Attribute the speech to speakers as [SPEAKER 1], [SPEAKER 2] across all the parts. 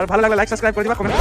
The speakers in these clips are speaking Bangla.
[SPEAKER 1] আর ভালো লাগলে লাইক সাবস্ক্রাইব করে দিবা, কমেন্ট।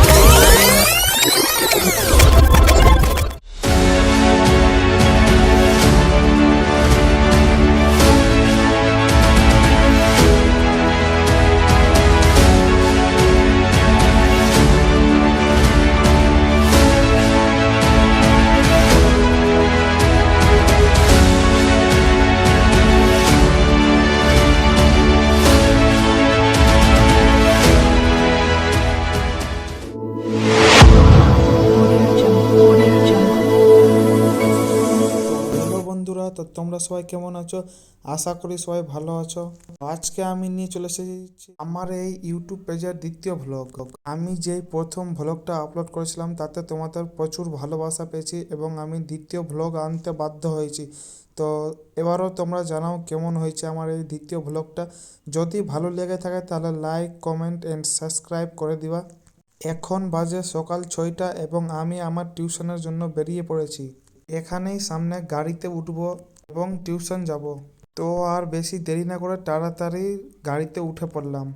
[SPEAKER 2] তো তোমরা সবাই কেমন আছো? আশা করি সবাই ভালো আছো। আজকে আমি নিয়ে চলে এসেছি আমার এই ইউটিউব পেজের দ্বিতীয় ভ্লগ। আমি যেই প্রথম ভ্লগটা আপলোড করেছিলাম তাতে তোমাদের প্রচুর ভালোবাসা পেয়েছি এবং আমি দ্বিতীয় ভ্লগ আনতে বাধ্য হয়েছি। তো এবারও তোমরা জানাও কেমন হয়েছে আমার এই দ্বিতীয় ভ্লগটা। যদি ভালো লেগে থাকে তাহলে লাইক, কমেন্ট অ্যান্ড সাবস্ক্রাইব করে দিবা। এখন বাজে সকাল 6টা এবং আমি আমার টিউশনের জন্য বেরিয়ে পড়েছি। এখানেই সামনে গাড়িতে উঠবো এবং টিউশন যাব। তো আর বেশি দেরি না করে তাড়াতাড়ি গাড়িতে উঠে পড়লাম।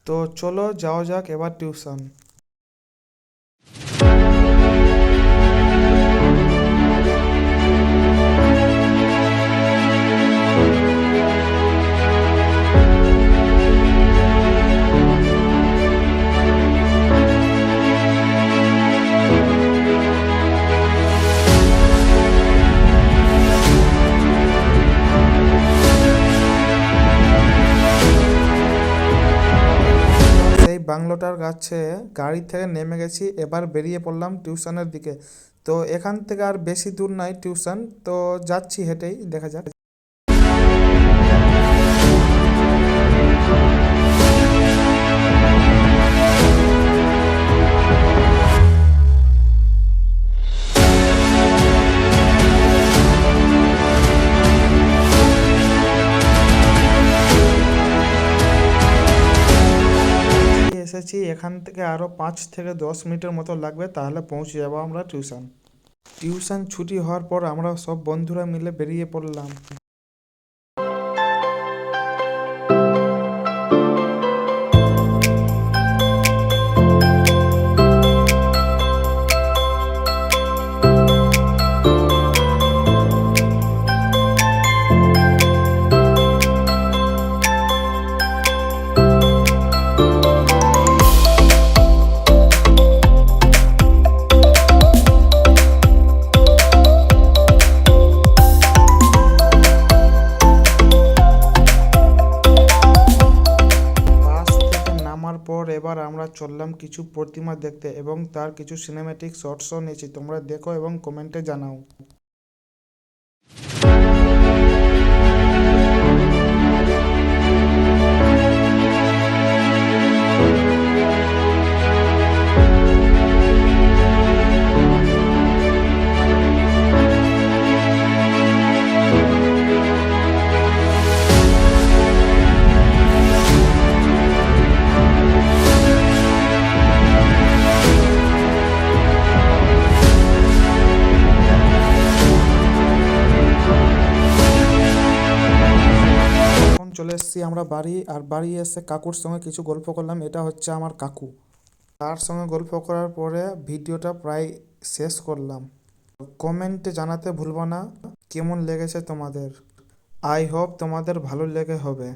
[SPEAKER 2] তো চলো যাওয়া যাক এবার টিউশন। সেই বাংলোটার কাছে গাড়ি থেকে নেমে গেছি, এবার বেরিয়ে পড়লাম টিউশনের দিকে। তো এখান থেকে আর বেশি দূর নাই টিউশন, তো যাচ্ছি হেঁটেই, দেখা যাক। এসেছি, এখান থেকে আরও 5 থেকে 10 মিনিটের মতো লাগবে, তাহলে পৌঁছে যাবো আমরা টিউশন। টিউশন ছুটি হওয়ার পর আমরা সব বন্ধুরা মিলে বেরিয়ে পড়লাম। পর এবার আমরা চললাম কিছু প্রতিমা দেখতে এবং তার কিছু সিনেম্যাটিক শর্টসও নিয়েছি, তোমরা দেখো এবং কমেন্টে জানাও। চলে এসেছি আমরা বাড়ি, আর বাড়ি এসে কাকুর সঙ্গে কিছু গল্প করলাম। এটা হচ্ছে আমার কাকু। তার সঙ্গে গল্প করার পরে ভিডিওটা প্রায় শেষ করলাম। কমেন্টে জানাতে ভুলবো না কেমন লেগেছে তোমাদের। আই হোপ তোমাদের ভালো লেগে হবে।